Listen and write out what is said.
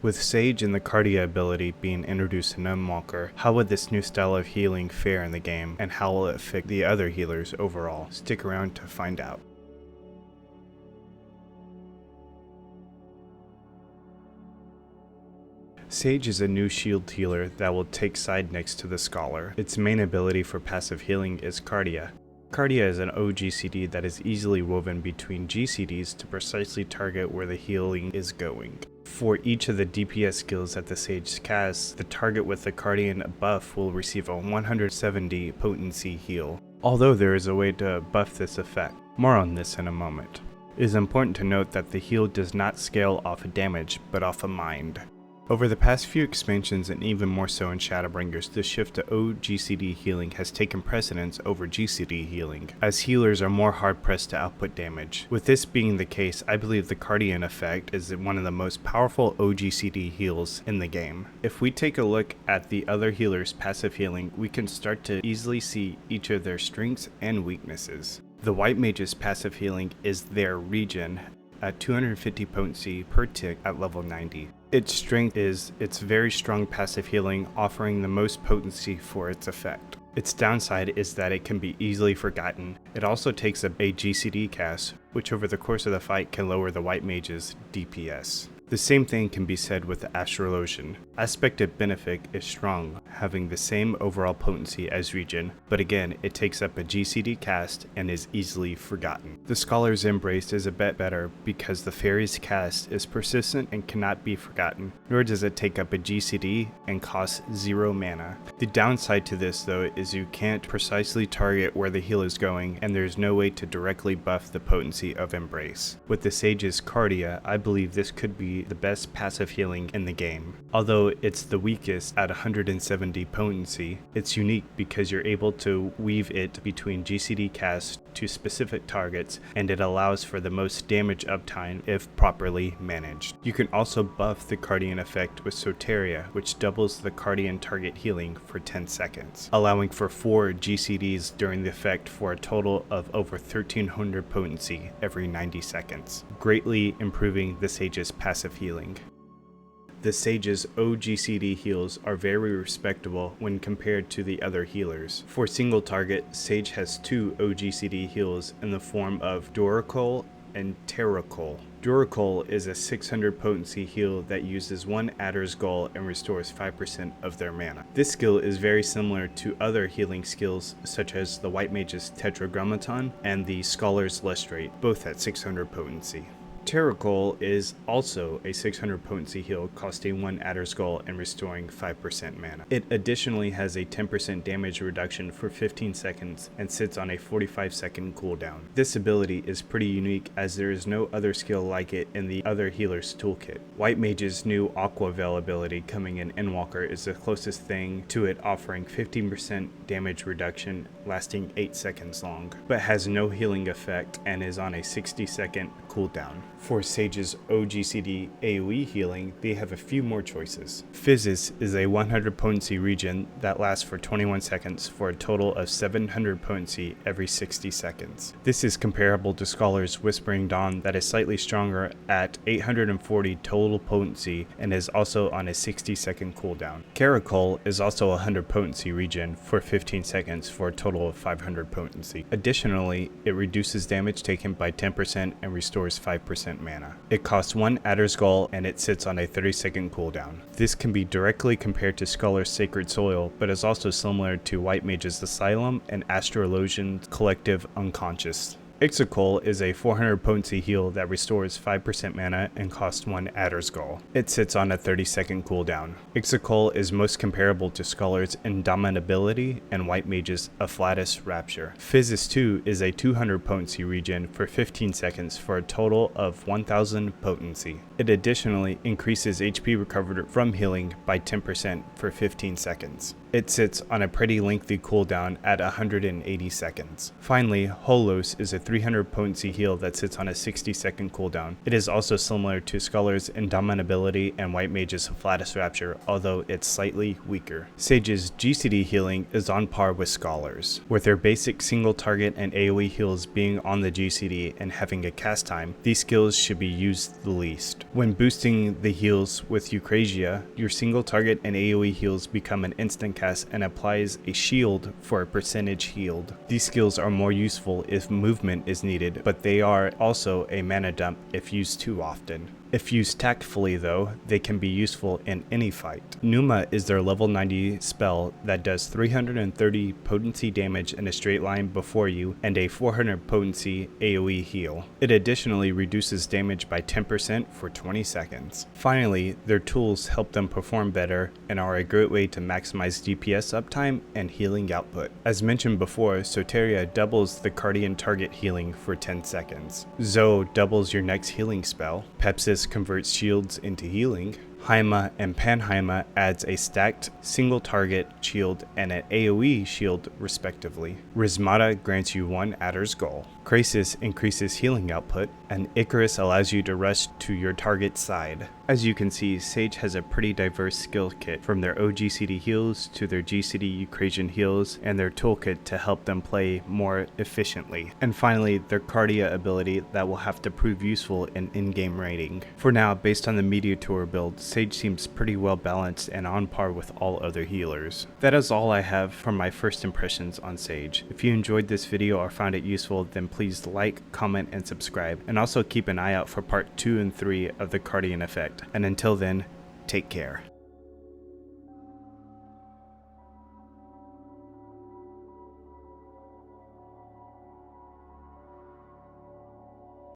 With Sage and the Kardia ability being introduced in Endwalker, how would this new style of healing fare in the game, and how will it affect the other healers overall? Stick around to find out. Sage is a new shield healer that will take side next to the Scholar. Its main ability for passive healing is Kardia. Kardia is an OGCD that is easily woven between GCDs to precisely target where the healing is going. For each of the DPS skills that the Sage casts, the target with the Kardian buff will receive a 170 potency heal, although there is a way to buff this effect. More on this in a moment. It is important to note that the heal does not scale off of damage, but off of mind. Over the past few expansions, and even more so in Shadowbringers, the shift to OGCD healing has taken precedence over GCD healing, as healers are more hard-pressed to output damage. With this being the case, I believe the Kardian effect is one of the most powerful OGCD heals in the game. If we take a look at the other healers' passive healing, we can start to easily see each of their strengths and weaknesses. The White Mage's passive healing is their regen at 250 potency per tick at level 90. Its strength is its very strong passive healing, offering the most potency for its effect. Its downside is that it can be easily forgotten. It also takes a GCD cast, which over the course of the fight can lower the White Mage's DPS. The same thing can be said with the Astrologian. Aspected Benefic is strong, having the same overall potency as Regen, but again, it takes up a GCD cast and is easily forgotten. The Scholar's Embrace is a bit better because the Fairy's cast is persistent and cannot be forgotten, nor does it take up a GCD and costs 0 mana. The downside to this though is you can't precisely target where the heal is going, and there's no way to directly buff the potency of Embrace. With the Sage's Kardia, I believe this could be the best passive healing in the game. Although it's the weakest at 170 potency, it's unique because you're able to weave it between GCD casts to specific targets, and it allows for the most damage uptime if properly managed. You can also buff the Kardian effect with Soteria, which doubles the Kardian target healing for 10 seconds, allowing for 4 GCDs during the effect for a total of over 1300 potency every 90 seconds, greatly improving the Sage's passive healing. The Sage's OGCD heals are very respectable when compared to the other healers. For single target, Sage has 2 OGCD heals in the form of Duracol and Terracol. Duracol is a 600 potency heal that uses 1 Adder's Gall and restores 5% of their mana. This skill is very similar to other healing skills such as the White Mage's Tetragrammaton and the Scholar's Lustrate, both at 600 potency. Terracol is also a 600 potency heal costing 1 Adder's Gall and restoring 5% mana. It additionally has a 10% damage reduction for 15 seconds and sits on a 45-second cooldown. This ability is pretty unique as there is no other skill like it in the other healer's toolkit. White Mage's new Aqua Veil ability coming in Endwalker is the closest thing to it, offering 15% damage reduction lasting 8 seconds long, but has no healing effect and is on a 60-second cooldown. For Sage's OGCD AoE healing, they have a few more choices. Physis is a 100 potency regen that lasts for 21 seconds for a total of 700 potency every 60 seconds. This is comparable to Scholar's Whispering Dawn that is slightly stronger at 840 total potency and is also on a 60-second cooldown. Caracol is also a 100 potency regen for 15 seconds for a total of 500 potency. Additionally, it reduces damage taken by 10% and restores 5% mana. It costs 1 Adder's Gall and it sits on a 30-second cooldown. This can be directly compared to Scholar's Sacred Soil, but is also similar to White Mage's Asylum and Astrologian's Collective Unconscious. Ixicol is a 400 potency heal that restores 5% mana and costs 1 Adder's Gall. It sits on a 30-second cooldown. Ixicol is most comparable to Scholar's Indomitability and White Mage's Afflatus Rapture. Physis 2 is a 200 potency regen for 15 seconds for a total of 1000 potency. It additionally increases HP recovered from healing by 10% for 15 seconds. It sits on a pretty lengthy cooldown at 180 seconds. Finally, Holos is a 300 potency heal that sits on a 60-second cooldown. It is also similar to Scholar's Indomitability and White Mage's Flatus Rapture, although it's slightly weaker. Sage's GCD healing is on par with Scholar's, with their basic single target and AoE heals being on the GCD and having a cast time. These skills should be used the least. When boosting the heals with Eucrasia, your single target and AoE heals become an instant cast and applies a shield for a percentage healed. These skills are more useful if movement is needed, but they are also a mana dump if used too often. If used tactfully though, they can be useful in any fight. Numa is their level 90 spell that does 330 potency damage in a straight line before you and a 400 potency AoE heal. It additionally reduces damage by 10% for 20 seconds. Finally, their tools help them perform better and are a great way to maximize DPS uptime and healing output. As mentioned before, Soteria doubles the Kardian target healing for 10 seconds. Zoe doubles your next healing spell. Pepsis converts shields into healing. Haima and Panhaima adds a stacked single target shield and an AoE shield respectively. Rismata grants you 1 Adder's Goal. Krasis increases healing output, and Icarus allows you to rush to your target's side. As you can see, Sage has a pretty diverse skill kit, from their OGCD heals to their GCD Eucrasian heals and their toolkit to help them play more efficiently. And finally, their Kardia ability that will have to prove useful in in-game raiding. For now, based on the Meteor build, Sage seems pretty well balanced and on par with all other healers. That is all I have from my first impressions on Sage. If you enjoyed this video or found it useful, then please like, comment, and subscribe, and also keep an eye out for part 2 and 3 of the Kardian effect. And until then, take care.